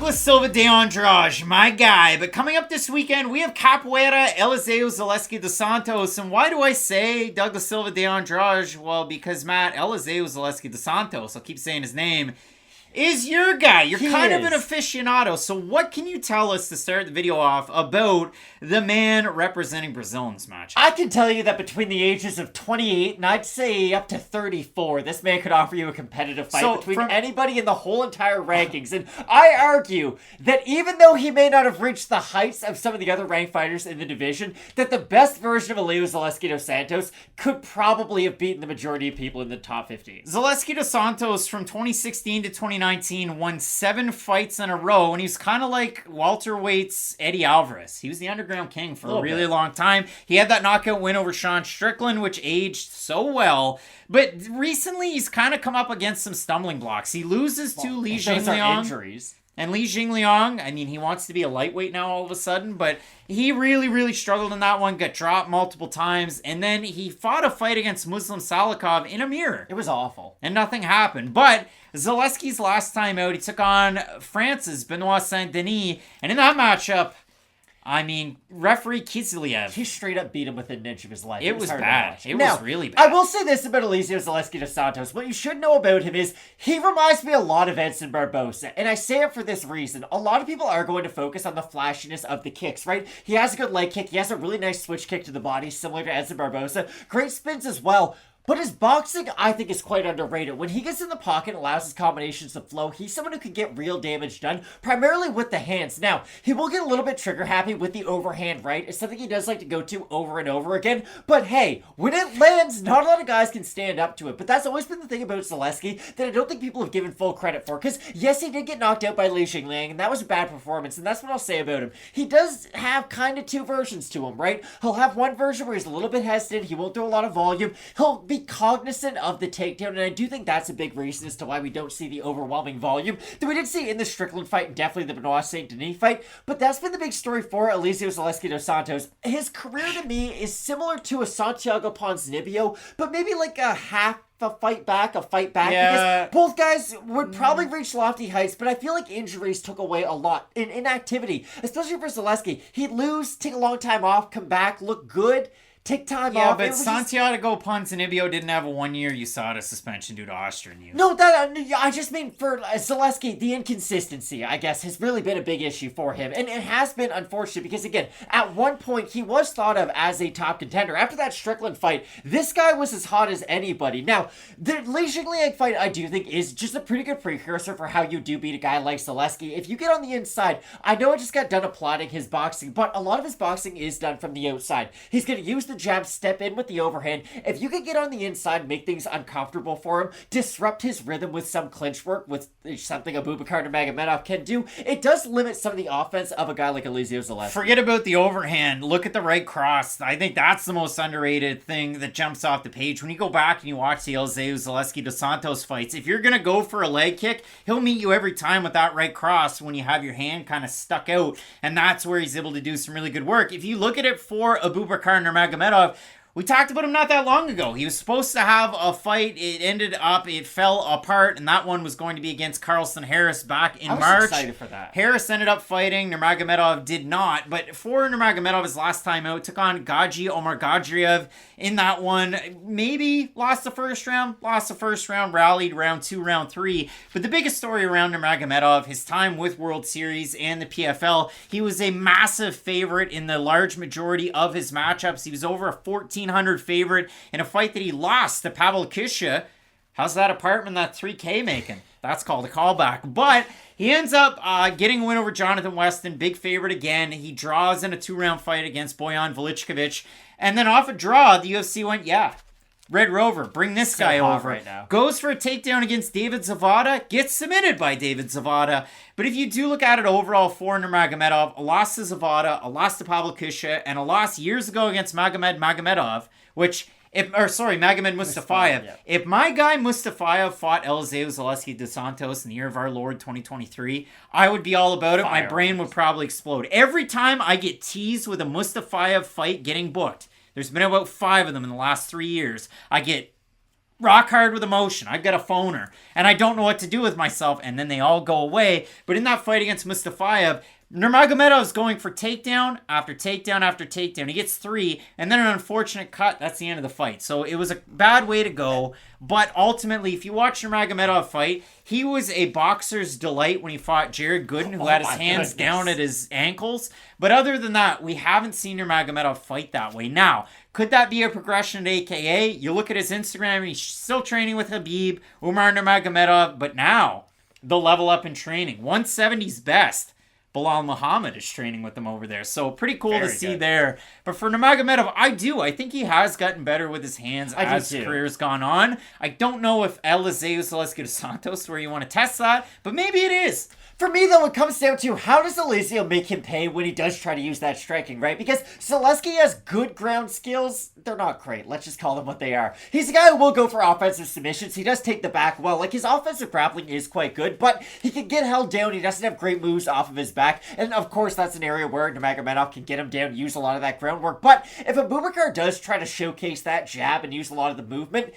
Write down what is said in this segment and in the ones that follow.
Douglas Silva de Andrade, my guy. But coming up this weekend, we have Capoeira, Elizeu Zaleski de Santos. And why do I say Douglas Silva de Andrade? Well, because Matt, Elizeu Zaleski de Santos, I'll keep saying his name, is your guy. You're kind of an aficionado. So what can you tell us to start the video off about the man representing Brazil in this match? I can tell you that between the ages of 28 and I'd say up to 34, this man could offer you a competitive fight between anybody in the whole entire rankings. And I argue that even though he may not have reached the heights of some of the other ranked fighters in the division, that the best version of Elizeu Zaleski dos Santos could probably have beaten the majority of people in the top 15. Zaleski dos Santos from 2016 to 2019 won 7 fights in a row, and he's kind of like welterweight's Eddie Alvarez. He was the underground king for a really long time. He had that knockout win over Sean Strickland, which aged so well, but recently he's kind of come up against some stumbling blocks. He loses to Li Jingliang. Injuries. And Li Jingliang, I mean, he wants to be a lightweight now all of a sudden, but he really struggled in that one, got dropped multiple times, and then he fought a fight against Muslim Salikov in a mirror. It was awful. And nothing happened. But Zaleski's last time out, he took on France's Benoit Saint-Denis, and in that matchup, I mean, referee Kiziliev, he straight up beat him within an inch of his life. It was bad. It was really bad. I will say this about Elizeu Zaleski dos Santos. What you should know about him is he reminds me a lot of Edson Barbosa. And I say it for this reason. A lot of people are going to focus on the flashiness of the kicks, right? He has a good leg kick. He has a really nice switch kick to the body, similar to Edson Barbosa. Great spins as well. But his boxing, I think, is quite underrated. When he gets in the pocket and allows his combinations to flow, he's someone who can get real damage done, primarily with the hands. Now, he will get a little bit trigger-happy with the overhand right. It's something he does like to go to over and over again. But hey, when it lands, not a lot of guys can stand up to it. But that's always been the thing about Zaleski that I don't think people have given full credit for. Because, yes, he did get knocked out by Li Jingliang, and that was a bad performance, and that's what I'll say about him. He does have kind of 2 versions to him, right? He'll have one version where he's a little bit hesitant, he won't throw a lot of volume, he'll be cognizant of the takedown, and I do think that's a big reason as to why we don't see the overwhelming volume that we did see in the Strickland fight and definitely the Benoit Saint-Denis fight. But that's been the big story for Elizeu Zaleski dos Santos. His career to me is similar to a Santiago Ponzinibbio, but maybe like a fight back. Yeah. Because both guys would probably reach lofty heights, but I feel like injuries took away a lot in inactivity, especially for Zaleski. He'd lose, take a long time off, come back, look good, take time off. Yeah, but Santiago Ponzinibbio didn't have a 1-year USADA suspension due to Austrian use. No, I just mean for Zaleski, the inconsistency, I guess, has really been a big issue for him. And it has been unfortunate because, again, at one point, he was thought of as a top contender. After that Strickland fight, this guy was as hot as anybody. Now, the Li Jingliang fight, I do think, is just a pretty good precursor for how you do beat a guy like Zaleski. If you get on the inside, I know I just got done applauding his boxing, but a lot of his boxing is done from the outside. He's going to use the jab, step in with the overhand. If you can get on the inside, make things uncomfortable for him, disrupt his rhythm with some clinch work, with something Abubakar Nurmagomedov can do, it does limit some of the offense of a guy like Elizeu Zaleski. Forget about the overhand. Look at the right cross. I think that's the most underrated thing that jumps off the page. When you go back and you watch the Elizeu Zaleski dos Santos fights, if you're going to go for a leg kick, he'll meet you every time with that right cross when you have your hand kind of stuck out, and that's where he's able to do some really good work. If you look at it for Abubakar Nurmagomedov, we talked about him not that long ago. He was supposed to have a fight. It fell apart, and that one was going to be against Carlson Harris back in March. I was excited for that. Harris ended up fighting. Nurmagomedov did not. But for Nurmagomedov, his last time out, took on Gaji Omar Gadriev in that one. Maybe lost the first round, rallied round 2, round 3. But the biggest story around Nurmagomedov, his time with World Series and the PFL, he was a massive favorite in the large majority of his matchups. He was over a 1,400 favorite in a fight that he lost to Pavel Kisha. How's that apartment, that 3K making? That's called a callback. But he ends up getting a win over Jonathan Weston, big favorite again. He draws in a 2-round fight against Bojan Velichkovic. And then off a draw, the UFC went, Red Rover, bring this guy over. Right now. Goes for a takedown against David Zavada, gets submitted by David Zavada. But if you do look at it overall for Nurmagomedov, a loss to Zavada, a loss to Pavel Kisha, and a loss years ago against Magomed Mustafayev. Yeah. If my guy Mustafayev fought Elizeu Zaleski dos Santos in the year of our Lord 2023, I would be all about it. My brain would probably explode. Every time I get teased with a Mustafayev fight getting booked, there's been about 5 of them in the last 3 years, I get rock hard with emotion. I've got a phoner, and I don't know what to do with myself, and then they all go away. But in that fight against Mustafayev, Nurmagomedov is going for takedown after takedown after takedown. He gets 3, and then an unfortunate cut. That's the end of the fight. So it was a bad way to go. But ultimately, if you watch Nurmagomedov fight, he was a boxer's delight when he fought Jared Gooden, who had his hands down at his ankles. But other than that, we haven't seen Nurmagomedov fight that way. Now, could that be a progression at AKA? You look at his Instagram, he's still training with Khabib, Umar Nurmagomedov, but now the level up in training. 170's best. Bilal Muhammad is training with them over there. So pretty cool to see there. But for Nurmagomedov, I think he has gotten better with his hands as his career's gone on. I don't know if Elizeu Zaleski dos Santos where you want to test that, but maybe it is. For me, though, it comes down to how does Elizeu make him pay when he does try to use that striking, right? Because Zaleski has good ground skills. They're not great. Let's just call them what they are. He's a guy who will go for offensive submissions. He does take the back well. Like, his offensive grappling is quite good, but he can get held down. He doesn't have great moves off of his back. And, of course, that's an area where Nurmagomedov can get him down, use a lot of that groundwork. But if Abubakar does try to showcase that jab and use a lot of the movement,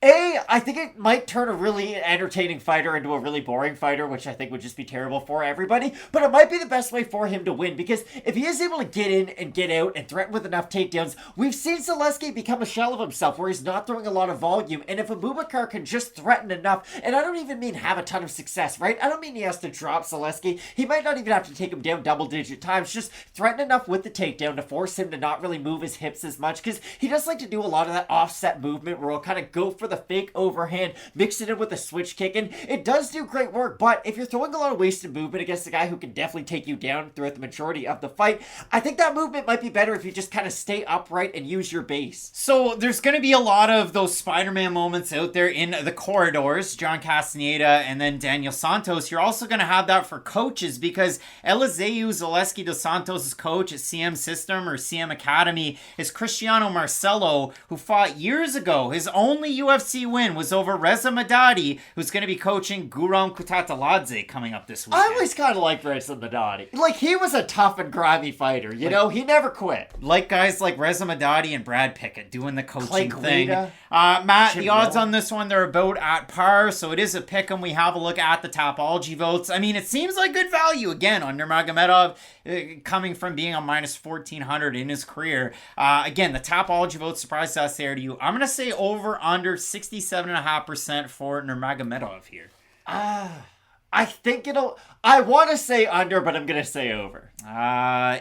I think it might turn a really entertaining fighter into a really boring fighter, which I think would just be terrible for everybody. But it might be the best way for him to win, because if he is able to get in and get out and threaten with enough takedowns, we've seen Zaleski become a shell of himself where he's not throwing a lot of volume. And if Abubakar can just threaten enough, and I don't even mean have a ton of success, right? I don't mean he has to drop Zaleski. He might not even have to take him down double-digit times. Just threaten enough with the takedown to force him to not really move his hips as much, because he does like to do a lot of that offset movement where he'll kind of go for the fake overhand, mix it in with a switch kick, and it does do great work. But if you're throwing a lot of wasted movement against a guy who can definitely take you down throughout the majority of the fight, I think that movement might be better if you just kind of stay upright and use your base. So there's going to be a lot of those Spider-Man moments out there in the corridors, John Castaneda and then Daniel Santos. You're also going to have that for coaches, because Elizeu Zaleski dos Santos' coach at CM System or CM Academy is Cristiano Marcelo, who fought years ago. His only UFC win was over Reza Madadi, who's going to be coaching Guram Kutateladze coming up this week. I always kind of liked Reza Madadi. Like, he was a tough and grimy fighter, you know? He never quit. Like guys like Reza Madadi and Brad Pickett doing the coaching thing. Rita, Matt, the odds on this one, they're about at par, so it is a pick 'em. We have a look at the Topology votes. I mean, it seems like good value, again, on Nurmagomedov, coming from being on minus 1,400 in his career. Again, the Topology votes surprised us there to you. I'm going to say over under 67.5% for Nurmagomedov here. I think I want to say under, but I'm going to say over.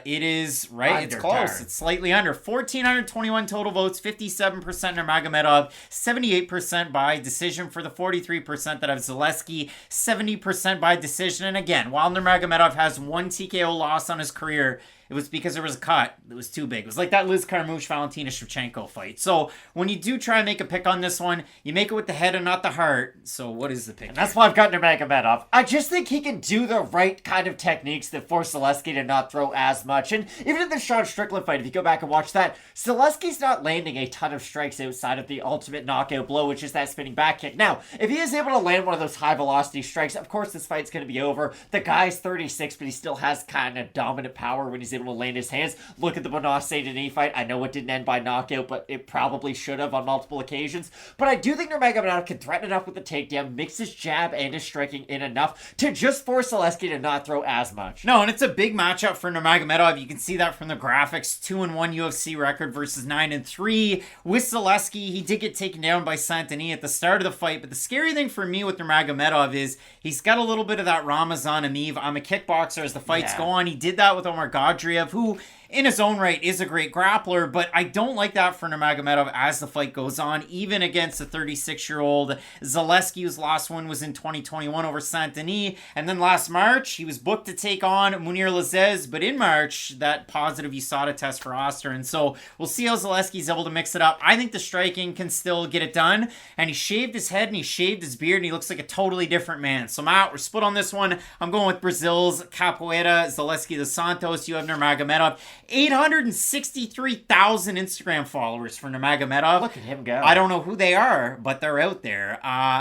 It is right. It's close. It's slightly under. 1,421 total votes, 57% Nurmagomedov, 78% by decision for the 43% that have Zaleski, 70% by decision. And again, while Nurmagomedov has one TKO loss on his career, it was because there was a cut that was too big. It was like that Liz Carmouche-Valentina Shevchenko fight. So when you do try and make a pick on this one, you make it with the head and not the heart. So what is the pick? And that's why I've got Nurmagomedov. I just think he can do the right kind of techniques that force Zaleski to not throw as much. And even in the Sean Strickland fight, if you go back and watch that, Zaleski's not landing a ton of strikes outside of the ultimate knockout blow, which is that spinning back kick. Now, if he is able to land one of those high velocity strikes, of course this fight's going to be over. The guy's 36, but he still has kind of dominant power when he's able to land his hands. Look at the Munoz Denis fight. I know it didn't end by knockout, but it probably should have on multiple occasions. But I do think Nurmagomedov can threaten enough with the takedown, mix his jab and his striking in enough to just force Zaleski to not throw as much. No, and it's a big matchup for Nurmagomedov. You can see that from the graphics. 2-1 UFC record versus 9-3. With Zaleski, he did get taken down by Denis at the start of the fight, but the scary thing for me with Nurmagomedov is he's got a little bit of that Ramazan Amiv. I'm a kickboxer as the fights go on. He did that with Omar Gadriev, who in his own right is a great grappler, but I don't like that for Nurmagomedov as the fight goes on, even against a 36-year-old Zaleski, whose last one was in 2021 over Denis. And then last March, he was booked to take on Munir Lazzez, but in March, that positive USADA test for Oster. And so we'll see how Zaleski's able to mix it up. I think the striking can still get it done. And he shaved his head and he shaved his beard and he looks like a totally different man. So Matt, we're split on this one. I'm going with Brazil's Capoeira, Zaleski dos Santos. You have Nurmagomedov. 863,000 Instagram followers for Nurmagomedov. Look at him go. I don't know who they are, but they're out there.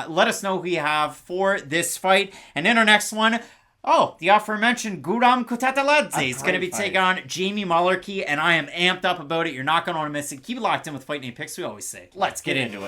Let us know who you have for this fight. And in our next one, the aforementioned Guram Kutateladze is going to be taking on Jamie Mullarkey, and I am amped up about it. You're not going to want to miss it. Keep it locked in with Fight Night Picks, we always say. Let's get into it.